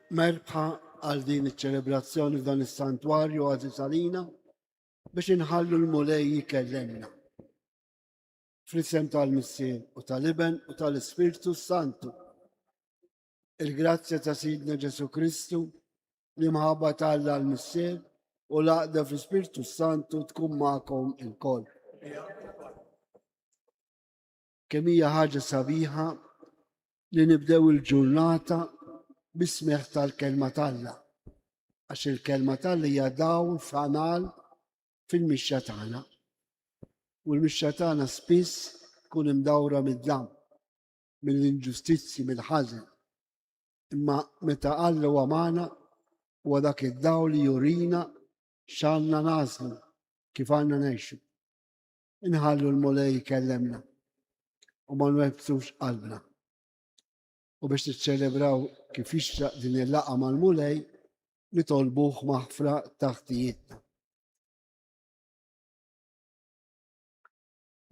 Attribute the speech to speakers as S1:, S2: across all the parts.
S1: Merbħa għal din iċ-ċelebrazzjoni f'dan is-santwarju għażiż għalina biex inħallu l-mulej jikellemna. Fl-isem tal-Missien u tal-Iben u tal-Ispirtu Santu. Il-grazzja ta' Sidna Ġesu Kristu li mħabba tal-Alla l-Missien u l-għaqda fl-Ispirtu Santu tkun magħkom il-koll. Kemm hija ħaġa sabiħa li nibdew il-ġurnata bismeħ tal-kelma Alla, għax il-kelma Alla hija dawl fanal fil-mixja tagħna. U l-mixja tagħna spiss tkun imdawra mid-dam, mill-inġustizzi, mill-ħażen. Imma meta Alla huwa magħna huwa dak id-dawl li jurina x'għandna nażlu kif għandna ngħixu. Inħallu l-mulej jikellemna u ma nwebsux qalbna. U biex tiċċelebraw kif jixtraq din il-laqgħa mal-mulej nitolbuh maħfra taħtijietna.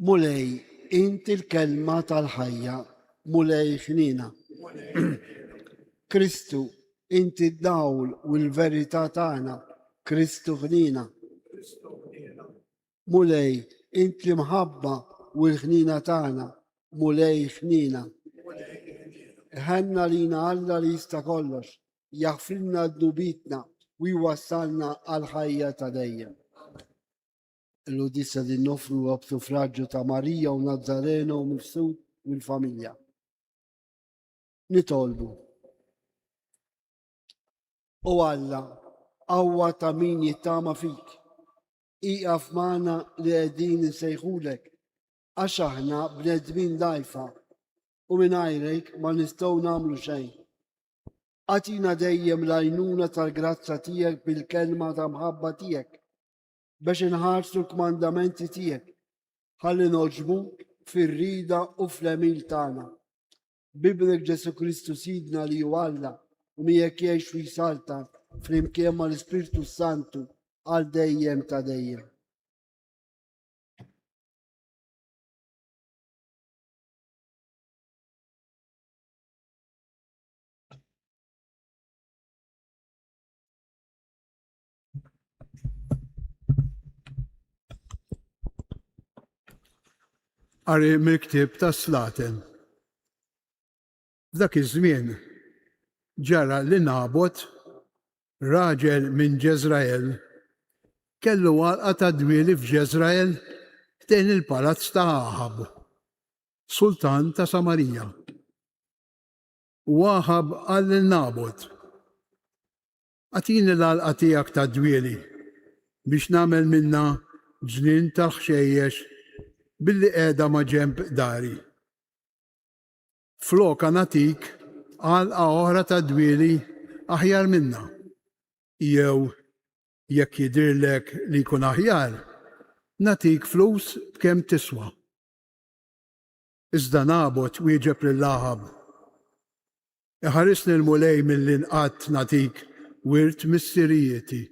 S1: Mulej, inti l-kelma tal-ħajja, mulej ħnina. Kristu, inti d-dawl u l-verità tagħna, Kristu ħnina. Mulej, inti l-mħabba u l-ħnina tagħna, mulej ħnina. Ħanna lina Alla li jista' kollox, jaħfrilna d-dubitna u jwassalna għal-ħajja ta' dejjem. L-udissa din nofru b'sufraġġju ta' Marija u Nazzareno u Mifsud u l-familja. Nitolbu. O Alla, qawwa ta' min jittama fik, iqaf magħna li qegħdin insejħulek, għax aħna bnedmin dgħajfa u mingħajrek ma nistgħu nagħmlu xejn. Għatina dejjem l-għajnuna tal-grazza tiegħek bil-kelma ta' mħabba tiegħek biex inħarsu l-kmandamenti tiegħek ħalli noġbuk fir-rida u fl-emil tagħna. Bibnek Ġesu Kristu Sidna li hu Alla u miegħek jgħix u jsalta flimkien mal-Ispirtu Santu għal dejjem ta' dejjem.
S2: Qari mill-ktieb ta' Slaten. F'dak iż-żmien ġara li Nabot, raġel minn Ġeżrael, kellu għalqa ta' dwieli f'Ġeżrael ħdejn il-palazz ta' Ahab, sultan ta' Samarija. U Ahab qal lil Nabot: għatini l-għalqa tiegħek ta' dwieli biex nagħmel minnha ġnien tal-ħxejjex billi qiegħda ma' ġenb dari. Floka natik għalqa oħra ta' dwieli aħjar minna. Jew jekk jidhirlek li jkun aħjar, natik flus b'kemm tiswa. Iżda Nabot wieġeb lil Ahab: iħarisni l-mulej mill-inqatt natik wirt mis-Sirijieti.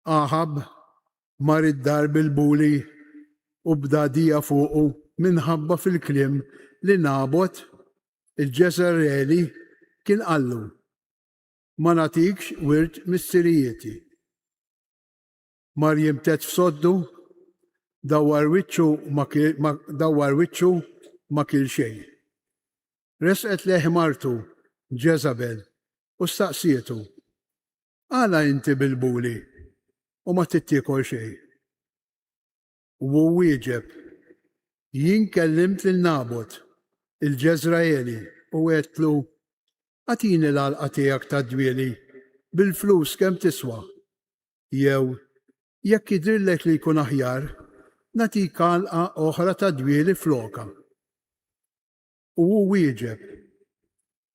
S2: Ahab mar id-dar bil-buli u bdadija fuqu minħabba fil-kliem li Nabot il-Ġeżraeli kien qallu: ma natikx wirt mis-Sirijieti. Mar jimtet f'soddu, dawwar wiċċu ma kiel xejn. Resqet leħ martu Ġeżabel u staqsietu: għala inti bil-buli u ma tittiekol xejn? U wieġeb: jien kellimt lil Nabot il-Ġeżraeli u għedtlu: għatini l-għalqa tiegħek ta' dwieli bil-flus kemm tiswa, jew jekk jidhirlek li jkun aħjar, natik għalqa oħra ta' dwieli floka. U wieġeb: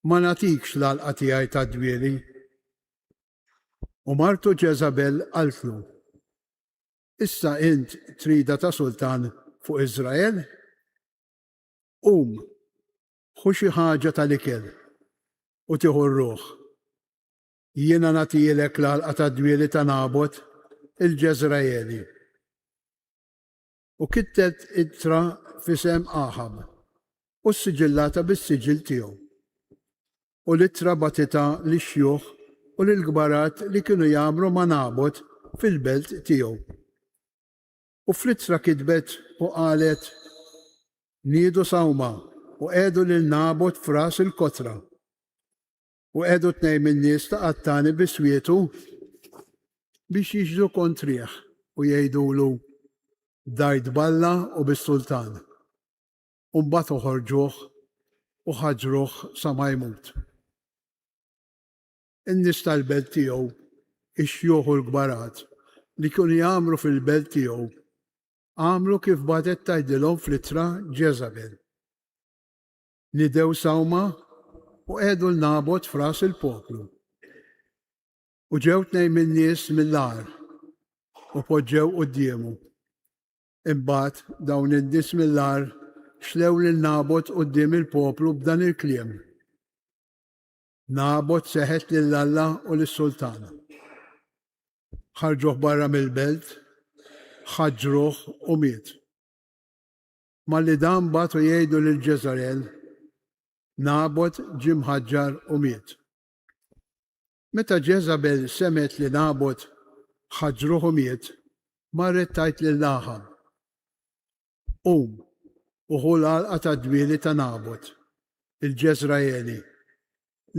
S2: ma natikx l-għalqa tiegħi ta' dwieli. U martu Ġeżabel qaltlu: issa int trida ta' sultan fuq Iżrael? Ħu xi ħaġa tal-ikel u tieħu r-ruħ. Jiena nagħtilek l-għalqa ta' dwieli ta' Nabot il-Ġeżraeli. U kittet ittra f'isem Ahab u s-siġillata bis-siġil tiegħu. u litra batita li xjuħ u l-gbarat li kienu jagħmlu ma' Nabot fil-belt tiegħu. U fl-ittra kitbet u qalet niedu sawma u għedu lil Nabot f'ras il-kotra. U għedu tnejn min-nies ta' qattani biswietu biex jiġdu kontrih u jgħidulu dajt balla u bis-sultan. U mbagħad uħorġuh u ħaġruh sa ma jmut. In-nies tal-belt tiegħu ix-xjuħ u l-gbarat li kienu jagħmlu fil-belt tiegħu għamlu kif badet tgħidilhom fl-ittra Jezabel. Nidew sawma u għedu l-Nabot f'ras il-poplu. U ġew tnejn min-nies mill-għar u poġġew qudiemu. Imbagħad dawn in-nies mill-għar xlew lil Nabot quddiem il-poplu b'dan il-kliem. Nabot seħet lill-Alla u lis-sultan. Ħarġuh barra mill-belt, ħaġruh u miet. Malli dan batu jgħidu lil Ġezarel, Nabot ġie mħaġġar u miet. Meta Ġezabel semet li Nabot ħaġruh u miet, marret tajt lil Ahab. U ħu l-għalqa ta' dwieli ta' Nabot, il-Ġezraeli,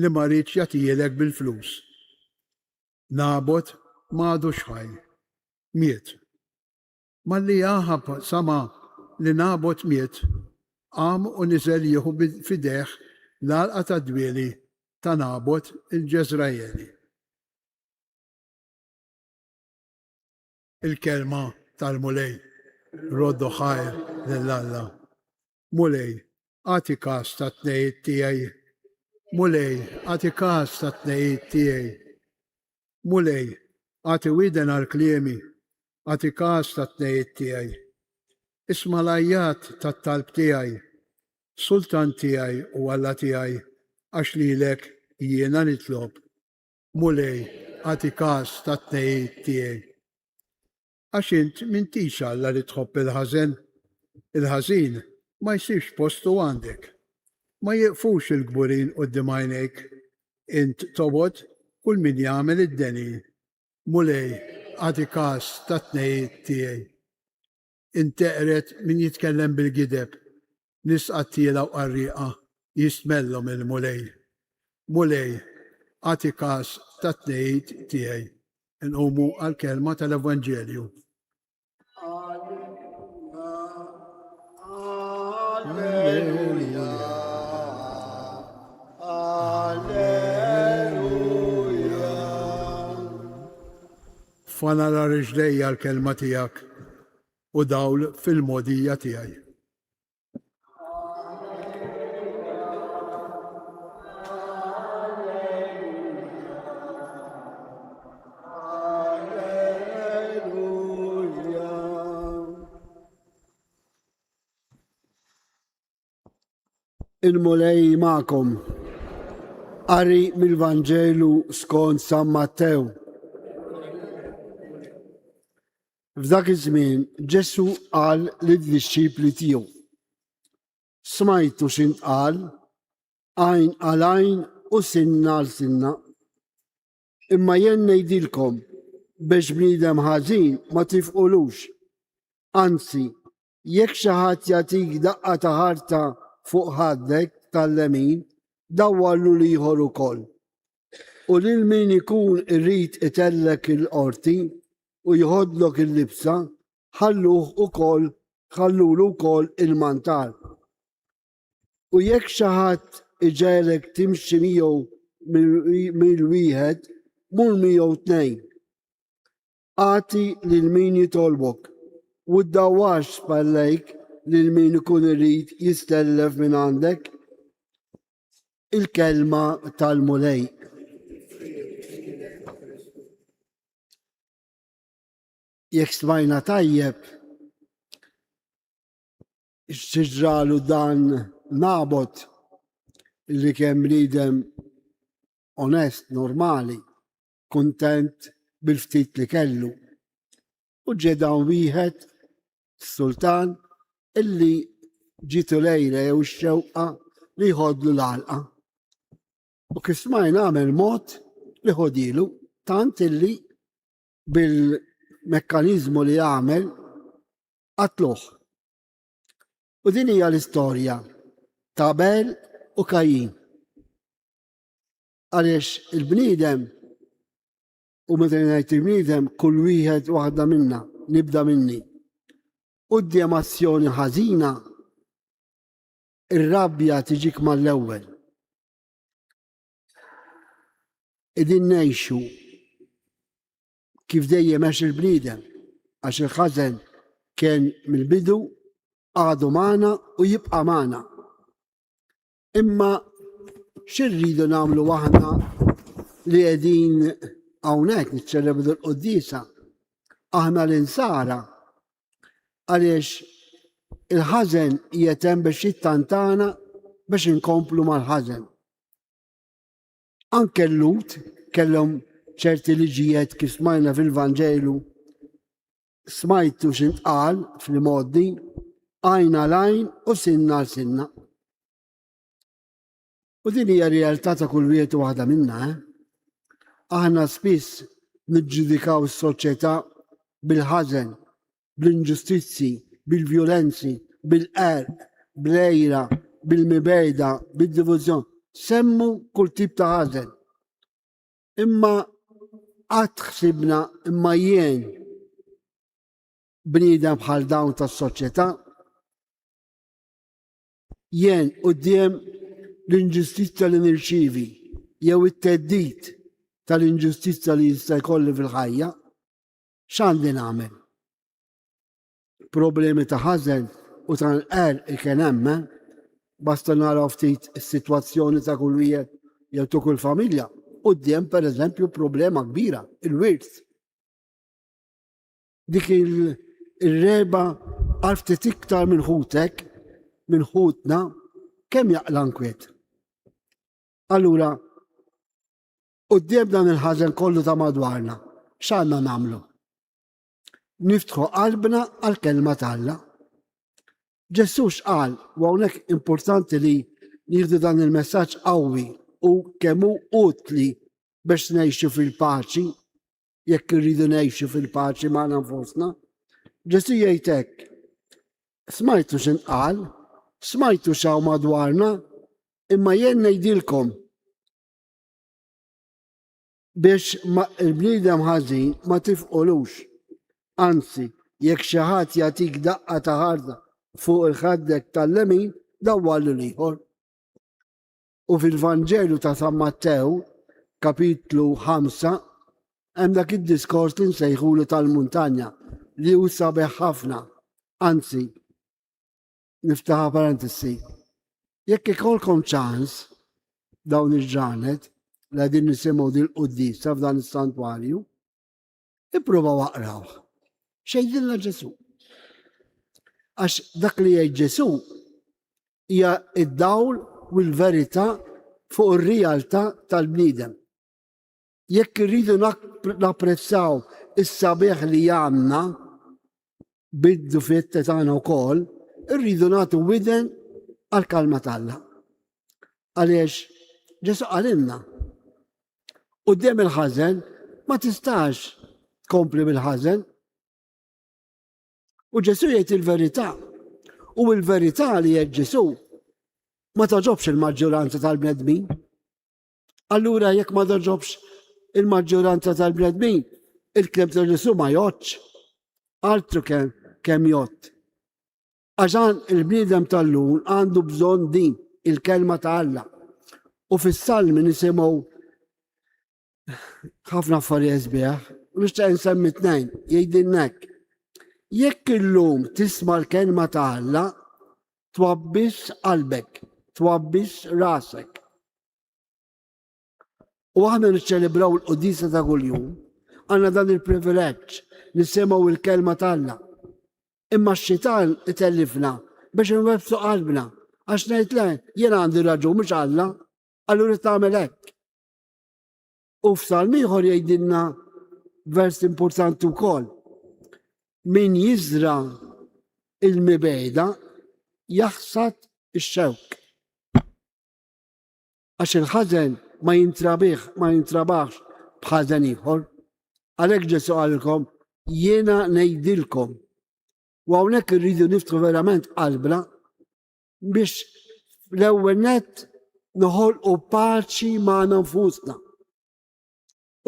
S2: li ma rridx jagħtijilek bil-flus. Nabot m'għadu xħaj, miet. Malli Ahab sama li Nabot miet, qam u niżel jieħu fideħ l-għalqa ta' dwieli ta' Nabot il-Ġezraeli. Il-kelma tal-mulej, roddu ħajr lill-Alla. Mulej, għati kas ta' tnejt tiegħi. Mulej, għati kas ta' tnejt tiegħi. Mulej, għati widen għal-kliemi, għati kas ta' tnejt tiegħi. Isma l-ajjat ta' talb tiegħi, sultan tiegħi u Alla tiegħi, għax lilek jiena nitlob. Mulej, għati kas ta' tnejt tiegħi. Għax int m'intix Alla li tħobb il-ħażen. Il-ħażin ma jsirx postu għandek. Ma jiqfux il-gburin qudiem għajnejk. Int tobod kull min jagħmel id-deni. Mulej, għati kas ta' tnejt tiegħi. Inteqret min jitkellem bil-gideb, nies qattila u qarrieqa jistmellhom il-mulej. Mulej, għati kas ta' tnejt tiegħi. Inqumu għal-kelma tal-Evanġelju.
S1: Alleluja, alleluja.
S2: Fana la riġlejja l-kelma tiegħek u dawl fil-modija tiegħi.
S1: Il-mulej ma'kom. Qari mill-Vanġelu skont San Mattew. F'dak iż-żmien Ġesu qal lid-disċipli tiegħu: Smajtu x'intqal, għajn għal għajn u sinna għal sinna. Imma jien ngħidilkom biex bniedem ħażin ma tifqulux. Anzi, jekk xi ħadd jagħtik daqqa ta' ħarta fuq ħaddek tal-lemin, dawwallu l-ieħor ukoll. U lil min ikun irrid itellek il-qorti u jħoddlok il-libsa, ħallulu wkoll il-mantal. U jekk xi ħadd iġelek timxi miegħu mill-wieħed, mur miegħu tnejn. Għati lil min jitolbok u ddawwax spallejk lil min ikun irid jistellef minn għandek. Il-kelma tal-mulej. Jekk smajna tajjeb x'ġralu dan Nabot li kemm bniedem onest, normali, kuntent bil-ftit li kellu. U ġedan wieħed sultan illi ġitu lejla jew xewqa li jħodlu l-għalqa. U kif smajna għamel mod li ħodilu tant illi bil-mekkanizmu li għamel qatluh. U din hija l-istorja ta' Abel u Kajin. Għaliex il-bniedem, u meta ngħid il-bniedem, kull wieħed waħda minna, nibda minni. Quddiem azzjoni ħażina, ir-rabbja tiġik mal-ewwel. Qegħdin ngħixu kif dejjem għax il-bniedem, għax il-ħażen kien mill-bidu għadu magħna u jibqa' magħna. Imma x'irridu nagħmlu aħna li qegħdin hawnhekk niċċelebru l-Qudiesa aħna l-insara għaliex il-ħażen qiegħed hemm biex jittantana biex inkomplu mal-ħażen. Anke l-Lut kellhom ċerti liġijiet kif smajna fil-Vanġelu, smajtu x'intqal fil-modi għajna l-għajn u sinna l-sinna. U din hija realtà ta' kull wieħed waħda minna. Aħna spiss niġġudikaw is-soċjetà bil-ħażen, bl-inġustizzi, bil-vjolenzi, bil-qerq, bl-għejra, bil-mibejda, bid-divużjon. Semmu kull tip ta' ħażen. Imma qatt ħsibna imma jien bniedem bħal dawn tas-soċjetà jien quddiem l-inġustizza li nirċievi jew it-theddid tal-inġustizza li jista' jkolli fil-ħajja, x'għandi nagħmel? Problemi ta' ħażen u tal-qerq kien hemm, basta naraw ftit is-sitwazzjoni ta' kull wieħed jew ta' kull familja. Quddiem pereżempju problema kbira, il-wirs. Dik il-reba għal ftit iktar minn ħutek, minn ħutna, kemm jaqla nkwiet. Allura, quddiem dan il-ħażen kollu ta' madwarna, x'għandna nagħmlu? Niftħu qalbna għall-kelma t'Alla. Ġesu x'qal, u hawnhekk importanti li nieħdu dan il-messaġġ qawwi u kemm hu utli biex ngħixu fil-paċi, jekk irridu ngħixu fil-paċi magħna nfusna. Ġesu jgħid hekk, smajtu x'intqal, smajtu x'hawn madwarna, imma jien ngħidilkom biex il-bniedem ħażin ma tifqolux. Anzi, jekk xi ħadd jagħtik daqqa ta' ħarda fuq il-ħaddek tal-lemin, dawwallu l-ieħor. U fil-Vanġelu ta' San Mattew, kapitlu 5, hemm dak id-diskors li nsejħulu tal-muntanja li hu sabiħ ħafna. Anzi, niftaħa parentesi. Jekk ikolkom ċans dawn il-ġranet li qegħdin nisimgħu din il-Qudiesa f'dan is-santwarju, ippruvaw waqraw. Xejdilna Ġesu. Għax dak li jgħid Ġesu hija id-dawl u l-verità fuq ir-realtà tal-bniedem. Jekk irridu napprezzaw is-sabiħ li għandna biddu fitta tagħna wkoll, irridu nagħtu widen għall-kalma t'Alla. Għaliex Ġesu qalilna quddiem il-ħażen ma tistax tkompli bil-ħażen. U Ġesu jgħid il-verità. U l-verità li jgħid Ġesu ma taġobx il-maġġoranza tal-bnedmin. Allura jekk ma taġobx il-maġġoranza tal-bnedmin, il-klem ta' Ġesu ma jgħodx. Altru kemm jgħod. Għaxan il-bniedem tal-lum għandu bżonn din il-kelma ta' Alla. U fis-salmi nisimgħu ħafna affarijiet sbieħ, nixtieq nsemmi tnejn, jgħidilna hekk. Jekk illum tisma' l-kelma ta' Alla, twabbis qalbek, twabbis rasek. U aħna niċċelebraw il-Qudiesa ta' kuljum, għandna dan il-privileġġ nisimgħu il-kelma ta' Alla. Imma x-xitan itellifna biex nwebsu qalbna, għax ngħid le, jien għandi raġun mhux Alla, allura tagħmel hekk. U f'salm ieħor jgħidilna vers importanti wkoll. Min jiżra il-mibeda jaħsad ix-xewk. Għax il-ħażen ma jintrabaħx bħal dan ieħor. Għalhekk Ġesu qalkom jiena ngħidilkom. U hawnhekk irridu niftħu verament qalbna biex l-ewwel nett noħolqu paċi ma' nfusna.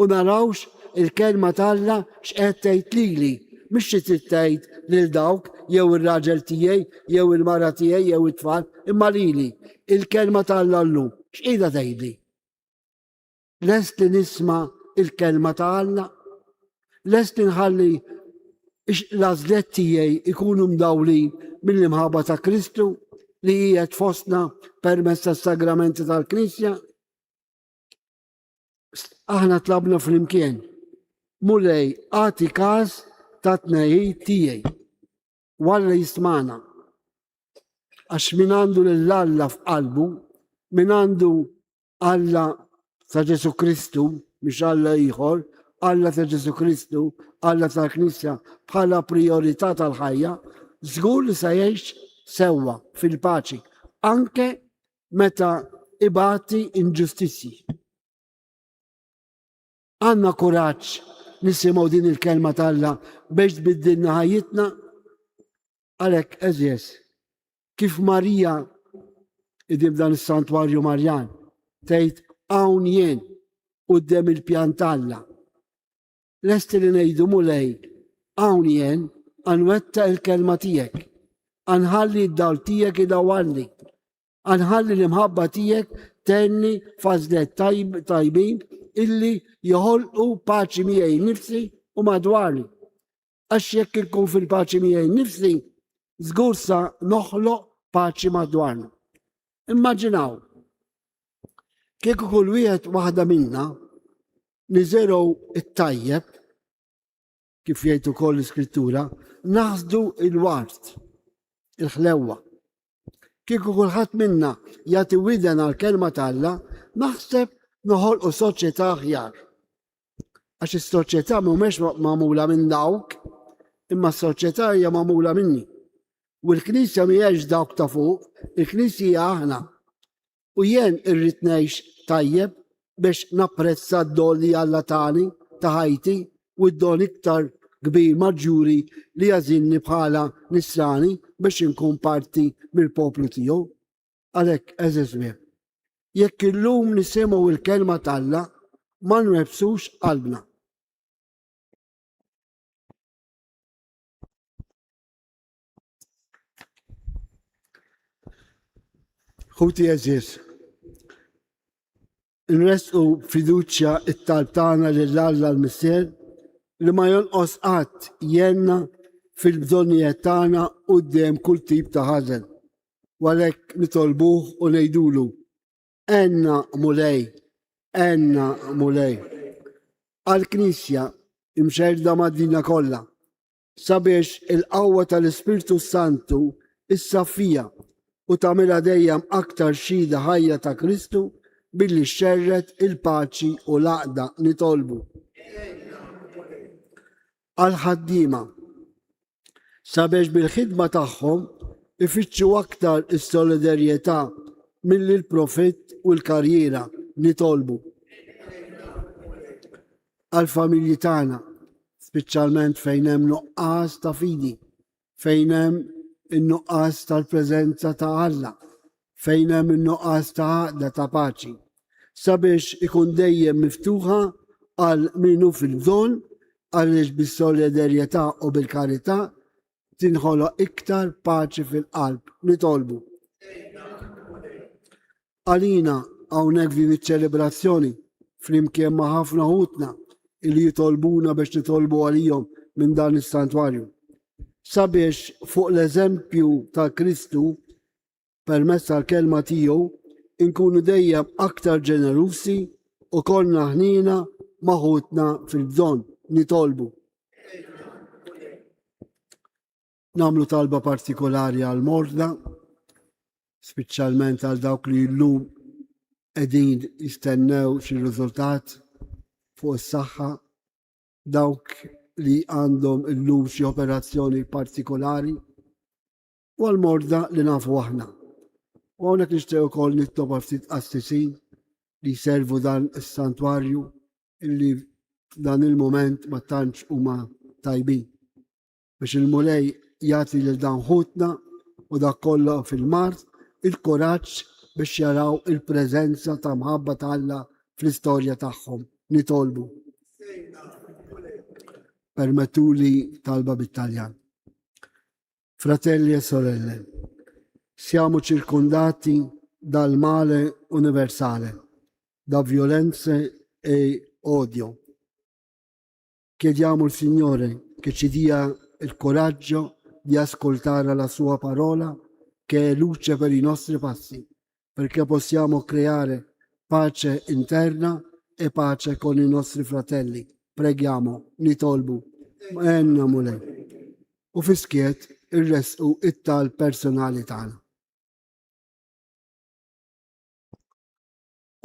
S1: U narawx il-kelma talla x'qed tgħid lili, mhix xi trid tgħid lil dawk jew ir-raġel tiegħi, jew il-mara tiegħi, jew it-tfal, imma lili. Il-kelma talla llum x'qiegħda tgħidli? Lest li nisma' il-kelma ta' Alla? Lest li nħalli l-għażliet tiegħi ikunu mdawlin mill-imħabba ta' Kristu li qiegħed fostna permezz tas-sagramenti tal-Knisja? Aħna tlabna flimkien. Mulej għati każ ta' tnejjid tiegħi. Walla jismana. Għax min għandu l-Alla f'qalbu, min għandu Alla ta' Ġesu Kristu, mhix Alla ieħor, Alla ta' Ġesu Kristu, Alla tal-Knisja bħala priorità tal-ħajja, żgur li se jgħix sewwa fil-paċi, anke meta ibati inġustizzi. Għandna kuraġġ nisimgħu din il-kelma tal-Alla biex tbiddilna ħajjitna. Għalhekk eżjes, kif Marija idib dan is-santwarju Marjan tgħid hawn jien quddiem il-pjan tal-Alla. Lesti li ngħidu mulej hawn jien anwetta il-kelma tiegħek, anħalli d-dawl tiegħek idawalli, anħalli l-imħabba tiegħek tenni fażlet tajbin illi joħolqu paċi miegħi nnifsi u madwarni. Għax jekk ikun fil-paċi miegħi nnifsi, żgur sa noħloq paċi madwarna. Immaġinaw, kieku kull wieħed waħda minna niżergħu it-tajjeb, kif jgħid ukoll l-Iskrittura, naħsdu il-wart, il-ħlewwa. Kieku kulħadd minna jagħti widen għall-kelma tal-Alla, naħseb noħolqu soċjetà aħjar. Għax is-soċjetà mhumiex magħmula minn dawk, imma s-soċjetà hija magħmula minni. U l-Knisja mhijiex dawk ta' fuq, il-Knisja hija aħna. U jien irrid ngħix tajjeb biex napprezza d-dol li Alla tani ta' ħajti u d-dol iktar kbir maġġuri li jażilni bħala nisrani biex inkun parti mill-poplu tiegħu. Għalhekk eżeżwieq. Jekk illum nisimgħu il-kelma tal-Alla ma nwebsux qalbna. Ħuti eżis, nresqu fiduċja it-talb tagħna lill-Alla l-Missier li ma jonqos qatt jenna fil-bżonnijiet tagħna quddiem kull tip ta' ħażen. U għalhekk nitolbuh u ngħidulu enna mulej. Għall-Knisja imxerda mad-dinja kollha sabiex il-qawwa tal-Ispirtu Santu issaffija u tagħmilha dejjem aktar xhieda ħajja ta' Kristu billi xxerret il-paċi u l-għaqda nitolbu. Għall-ħaddiema sabiex bil-ħidma tagħhom ifittxu aktar is-solidarjetà milli l-profitt u l-karriera nitolbu. Għall-familji tagħna, speċjalment fejn hemm nuqqas ta' fidi, fejn hemm in-nuqqas tal-preżenza ta' Alla, fejn hemm in-nuqqas ta' għaqda ta' paċi, sabiex ikun dejjem miftuħa għal minu fil-bżonn għaliex bis-solidarjetà u bil-karità tinħoloq iktar paċi fil-qalb nitolbu. Għalina hawnhekk din iċ-ċelebrazzjoni flimkien ma' ħafna ħutna li jitolbuna biex nitolbu għalihom minn dan is-santwarju. Sabiex fuq l-eżempju ta' Kristu permezz tal-kelma tiegħu inkunu dejjem aktar ġenerusi u konna ħnina ma' ħutna fil-bżonn nitolbu. Namlu talba partikolari għal-mordna, speċjalment għal dawk li llum qegħdin jistennew xi riżultat fuq is-saħħa, dawk li għandhom illum xi operazzjoni partikolari u għal-morda li nafu aħna. U hawnhekk nixtieq ukoll nitlob ftit qassisin li servu dan is-santwarju illi f'dan il-moment ma tantx huma tajbin. Biex il-mulej jagħti lil dan ħutna u dak kollu fil-mart il-kuraġġ biex jaraw il-preżenza ta' mħabba ta' Alla fl-istorja tagħhom. Nitolbu. Permettuli talba bit-Taljan. Fratelli e sorelle, siamo circondati dal male universale, da violenze e odio. Chiediamo al Signore che ci dia il coraggio di ascoltare la sua parola, che è luce per i nostri passi, perché possiamo creare pace interna e pace con i nostri fratelli. Preghiamo, nitolbu, enna mule. U fiskiet ir-resqu it-tal personali tagħna.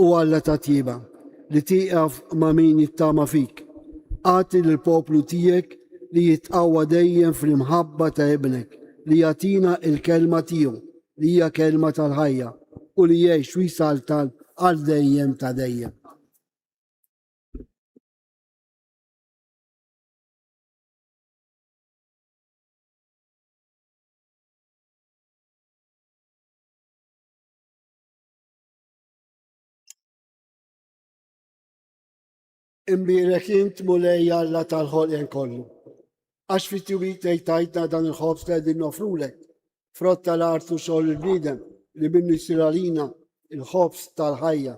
S1: U Alla tatjiba li tieqaf ma' min jittama fik. Għati lill-poplu tiegħek li jitqawwa dejjem fl-imħabba ta' ibnek, li jagħtina il-kelma tiegħu li hija kelma tal-ħajja u li jgħix u jsaltal għal dejjem ta' dejjem. Imbirek int mulej Alla tal-ħolqien kollu. Għax fit-tjubit tajtna dan il-ħobs li qegħdin nofrulek. Frott tal-art u xogħol il-bniedem li minnu jsir għalina il-ħobs tal-ħajja.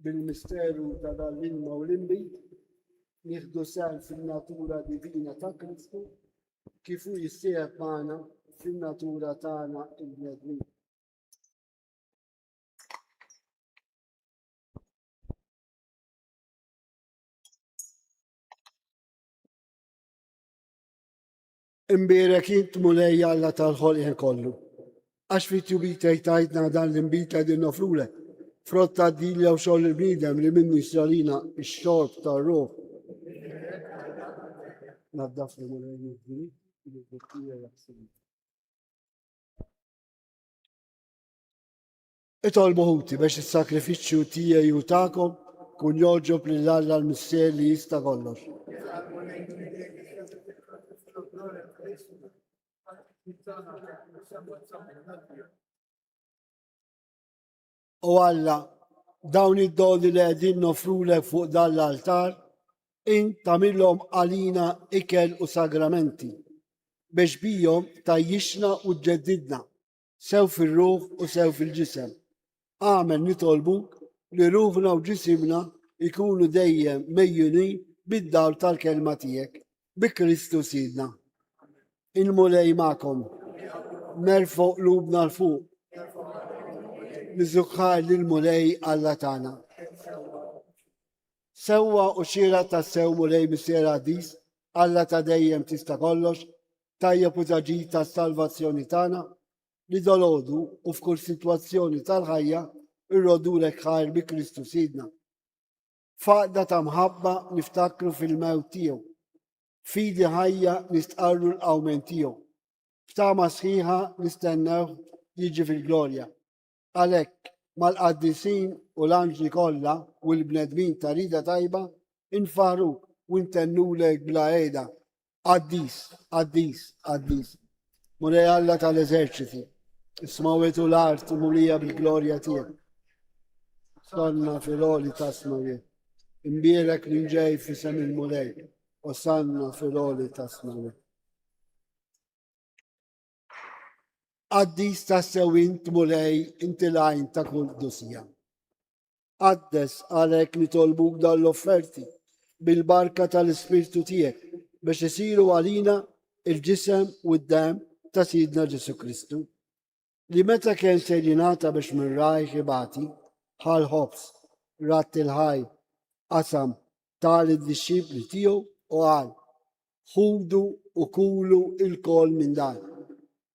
S1: Bil-misteru ta' dal-ilma u l-inbit nieħdu sehem fin-natura divina ta' Kristu kif hu jissieħeb magħna fin-natura tagħna il-bnedmin. Imbirek int mulej Alla tal-ħolqien kollu. Għax fit-tjubit tajtna dan l-inbit li qegħdin nofrulek. Frott tad-dilja u xogħol il-bniedem li minnu jsir għalina x-xorb tar-ruħ. Naddafni mulej itolbu ħuti biex is-sakrifiċċju tiegħi u tagħkom kun joġob lil Alla l-Missier li jista' kollox. U Alla, dawn id-dodi li qegħdin nofrulek fuq dan l-altar, int tagħmilhom għalina ikel u sagramenti biex bihom tajjixna u tġeddidna sew fir-ruħ u sew fil-ġisem. Amen nitolbuk li ruħna u ġisimna ikunu dejjem mejjunin bid-dawl tal-kelma tiegħek bi Kristu Sidna. Il-mulej magħkom, nerfgħu qlubna l-fuq, niżukħar lill-mulej Alla tagħna. Sewwa u xira ta' sew mulej Missier Addis, Alla ta' dejjem tista' kollox, tajjeb u taġid tas-salvazzjoni tagħna, li dolodu u f'kull sitwazzjoni tal-ħajja irrodulek ħajr bi Kristu Sidna. Faqda ta' mħabba niftakru fil-mewt tiegħu. Fidi ħajja nistqarru l-qawmen tiegħu. F'tama sħiħa nistennew jiġi fil-glorja. Għalhekk mal-qaddisin u l-anġli kollha u l-bnedmin ta' rida tajba infarruk u ntennulek bla qiegħda. Qaddis, qaddis, qaddis. Mulej Alla tal-eżerċiti, ismawet u l-art u mulija bil-glorja tiegħek. Sanna fil-oli tasmawiet. Imbierek l-inġej fisem il-mulej. U sanna fil-oli tasmawiet. Qaddis tas-sewint mulej inti lajn ta' kull dusija. Qaddes għalhekk nitolbuk dal-offerti bil-barka tal-Ispirtu tiegħek biex isiru għalina il-ġisem u d-dem ta' Sidna Ġesu Kristu, li meta kien se jingħata biex minn rajh ibati bħal ħobs rat il-ħaj qasam tal-disċipli tiegħu u qal ħudu u kulu il-kol minn dan,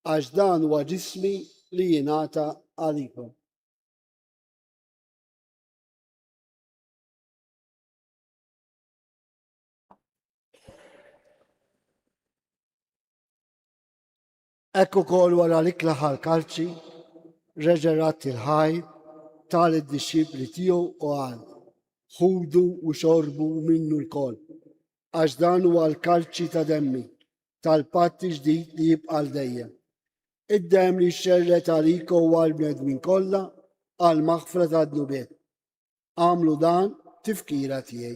S1: għax dan huwa ġismi li jingħata għalikom. Ekku kol wara l-ikla ħal-kalċi, reġerat il-ħaj, tal id-disċipli tiegħu u għal, ħudu u xorbu minnu l-kol, għax dan huwa l-kalċi ta' demmi, tal-patti ġdid li jibqa' dejjem. Id-dem li xxerret għaliku u għal-bnedmin kollha għal-maħfra ta' dnubiet. Għamlu dan tifkira tiegħi.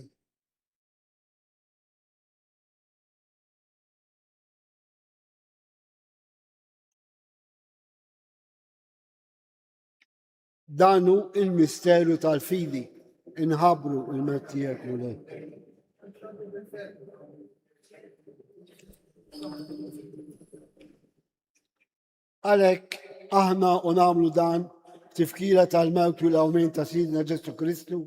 S1: Danu il-misteru tal-fidi, inħabru il-mettijek u lek. Għalek, aħna unamlu dan, tifkira tal-mewt u l-awmin ta' Sidna Ġesu Kristu,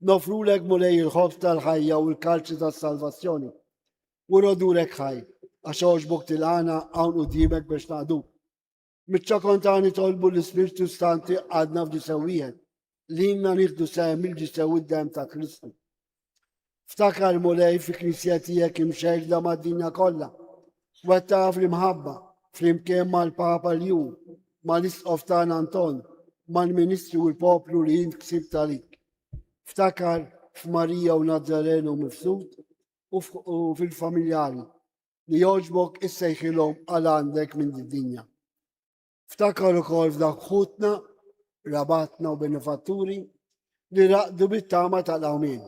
S1: nofru lek mulej il-ħob tal-ħajja u l-kalċi tal-salvazzjoni. U rodu lek ħaj, għax buk til-għana għawn u dimek biex naħdu. Mitċa kontani tolbu l-Spiritu Santi għadna f'ġisewijiet, li jimna nieħdu sehem il-ġisew id-dem ta' Kristu. Ftakar mulej fi knisja tiegħek imxejda mad-dinja kollha, wetta fl-imħabba, fl-imkien mal-Papa Lju, mal-Isqof tagħna Anton, mal-Ministru u l-poplu li jint ksib talik. Ftakar f'Marija u Nazzarenu mifsud u fil-familjari li joġbok issejħilhom għal għandek minn id-dinja. Ftakar ukoll f'dak ħutna, rabatna u benefatturi li raqdu bit-tama tal-awmin.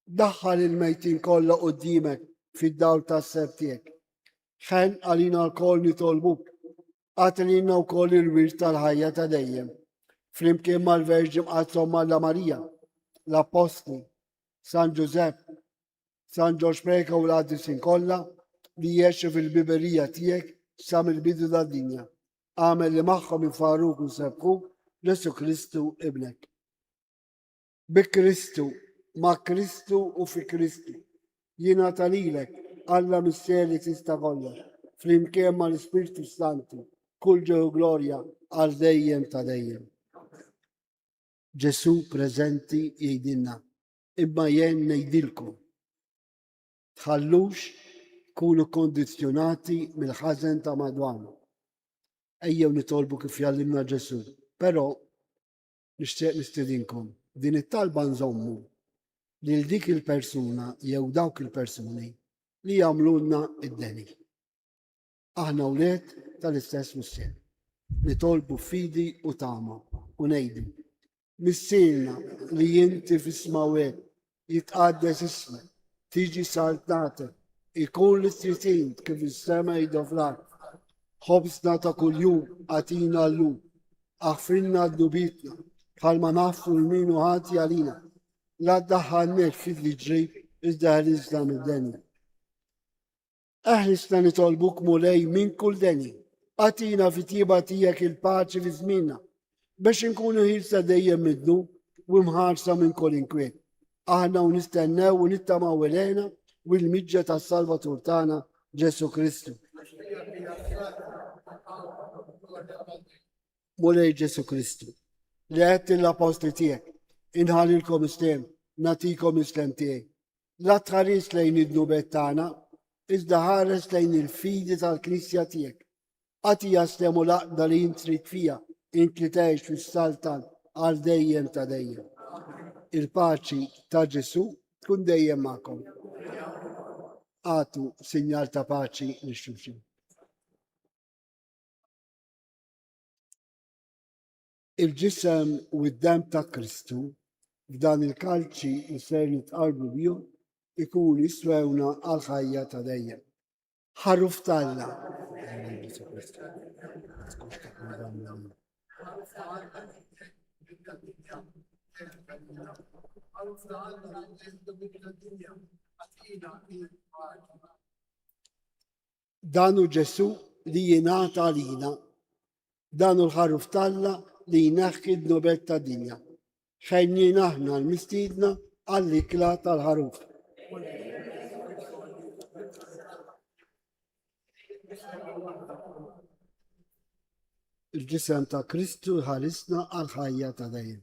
S1: Daħħal il-mejtin kollha qudiemek fid-dawl tas-seb tiegħek. Ħen għalina l-koll nitolbuk, għatlina wkoll il-wirt tal-ħajja ta' dejjem. Flimkien mal-Verġi mqazzhom Malla Marija, l-Apostli, San Giuseppe, San Ġorġ Preka u l-qaddisin kollha li jgħixu fil-biberija tiegħek sa mill-bidu tad-dinja. Għamel li magħhom ifarruk u sebħuk Ġesu Kristu ibnek. Bi Kristu, ma' Kristu u fi Kristu. Jina talilek alla misteri tista' kollha, flimkien ma' l-Ispirtu Santi, kull ġew glorja għal dejjem ta' dejjem. Ġesu preżenti jgħidilna, imma jien ngħidilkom. Tħallux kunu kondizzjonati mill-ħażen ta' madwana. Ejjew nitolbu kif jallimna Ġesu, però nixtieq nistedinkom din it-talba nżommu lil dik il-persuna jew dawk il-persuni li jagħmlulna id-deni. Aħna wlied tal-istess Missier. Nitolbu fidi u tama u ngħidu. Missielna li inti f'ismawek jitqaddes ismek, tiġi saltnatek, ikun l-istritin kif is-sema jdoflak. Ħobsna ta' kuljum għatina l-lum, aħfrinna d-dubitna, bħalma naffu l-minu ħati għalina, la d-daħħalnek fid-li ġrib iżdaħrizna mid-denja. Eħlisna nitolbuk mulej minn kull denja, għatina fit-tiba tijek il-paċi fi żminna, biex nkunu ħilsa dejjem midnu u mħarsa minn kull inkwiet. Aħna u nistennew u nittamaw elena u l-miġġa tas-Salvatur tagħna Ġesu Kristu. Mulej Ġesu Kristu, li għedt l-apostli tiegħek, inħalilkom istem, natikom istem tiegħi. La tħares lejn id-nubet tagħna, iżda ħares lejn il-fidi tal-Knisja tiegħek. Għatija stemu laqda li jintrit fija, inti tgħix fis-saltan għal dejjem ta' dejjem. Il-paċi ta' Ġesu tkun dejjem magħkom. Għatu sinjal ta' paċi li xulxin. Il-ġisem u d-dem ta' Kristu f'dan il-kalċi li ser nitqarbu bihom ikun jiswewna għal ħajja ta' dejjem. Ħarruf talla. Danu Ġesu li jingħata għalina, danu l-ħarruf talla li jneħħi d-nubet ta' dinja. Ħejjin aħna l-mistiedna għall-ikla tal-ħarruf. Il-ġisem ta' Kristu ħarisna għal ħajja ta' dejjem.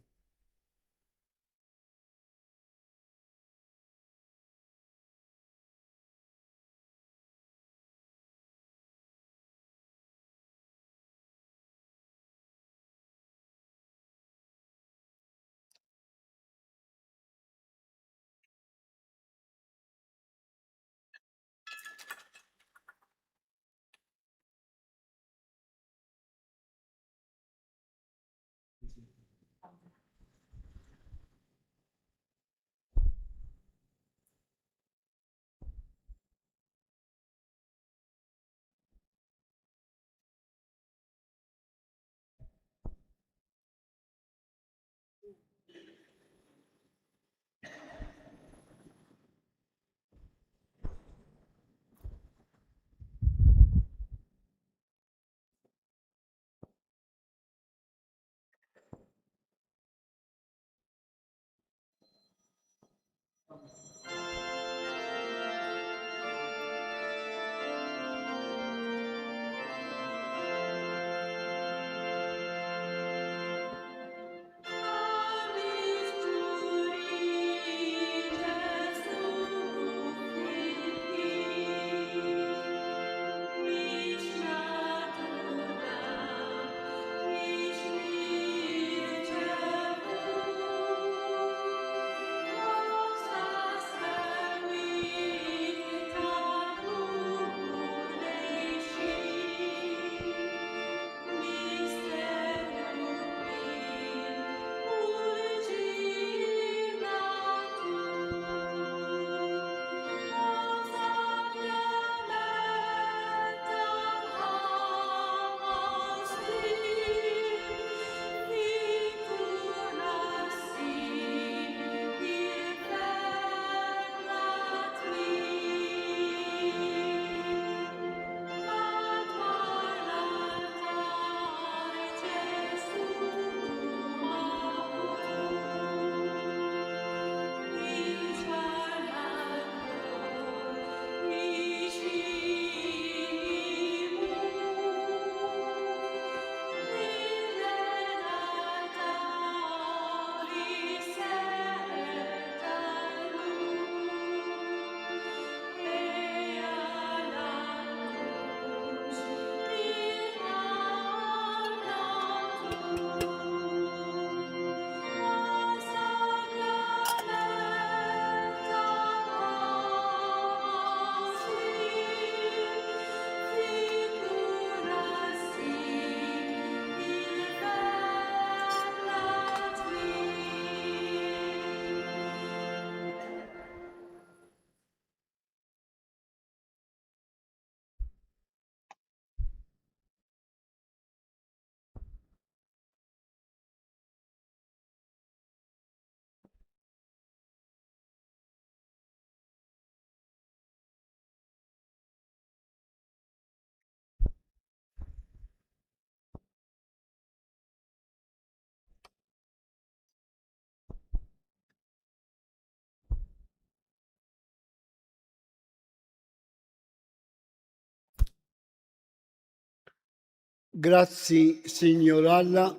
S1: Grazzi, Signor Alla.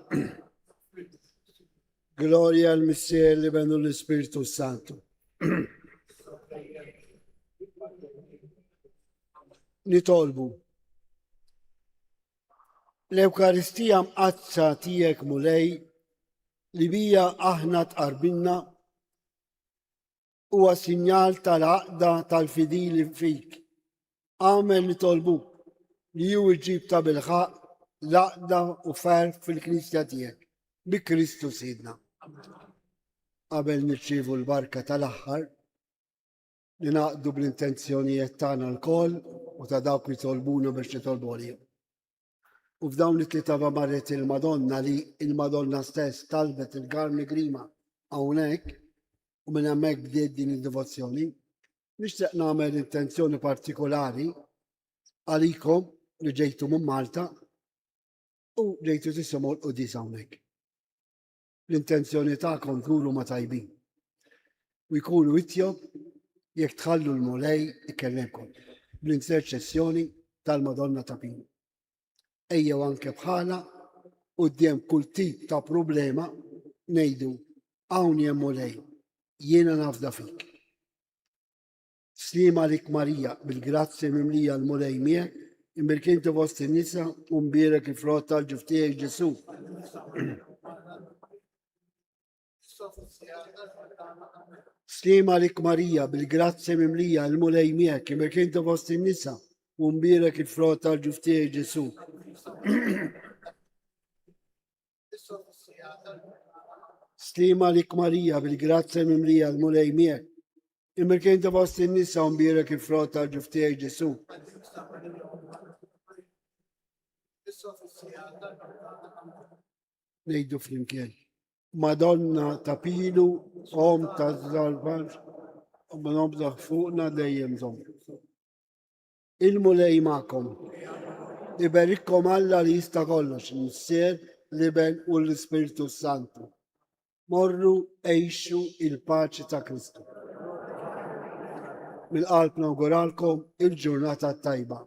S1: Gloria al Messia, e bene l'Spirito Santo. Nitolbu. L-Ewkaristija mqazza tiegħek mulej li bija aħna tqarbilna huwa sinjal tal-għaqda tal-fidili fik. Għamel nitolbuk li ju iġib ta' bilħaq l-għaqda u ferħ fil-Knisja tiegħek bi Kristu Sidna. Qabel nirċievu l-barka tal-aħħar li naqdu bl-intenzjonijiet tagħna l-koll u ta' dawk li tolbuna biex nitolbu għalihom. U f'dawn it-tlieta marret il-Madonna li il-Madonna stess talbet il-Karni Grima hawnhekk u minn hemmhekk bdiet din id-devozzjoni, nixtieq nagħmel intenzjoni partikolari għalikom li ġejtu minn Malta u ġejtu tisimgħu l-qudis hawnhekk. L-intenzjoni tagħkom tkunu ma tajbin u jkunu ittjob jekk tħallu l-mulej ikellemkom bl-interċessjoni tal-Madonna ta' Pino. Ejjew anke bħala quddiem kull tip ta' problema ngħidu hawn hemm mulej, jiena nafda fik. Slima lik Marija bil-grazzi mimlija l-mulej miegħek, imbirkinti fost in-nisa u mbierek il-frott tal-ġuf tiegħek Ġesu. Slima lik Marija bil-grazzi mimlija l-mulej miegħek, imbirkinti fost in-nisa u mbierek il-frott tal-ġuf tiegħek Ġesu. Slima lik Marija bil-grazzi mimlija l-mulej miegħek, imbirkinti fost in-nisa u mbierek il-frott tal-ġuf tiegħek Ġesu. Ngħidu flimkien. Madonna ta' Pilu, Om ta' Żalvaġġ, u nobda fuqna dejjem żomm. Il-mulej magħkom. Iberikkom Alla li jista' kollox, Missier, l-Iben u l-Ispiritu Santu. Morru għejxu il-paċi ta' Kristu. Mill-qalb nawguralkom il-ġurnata tajba.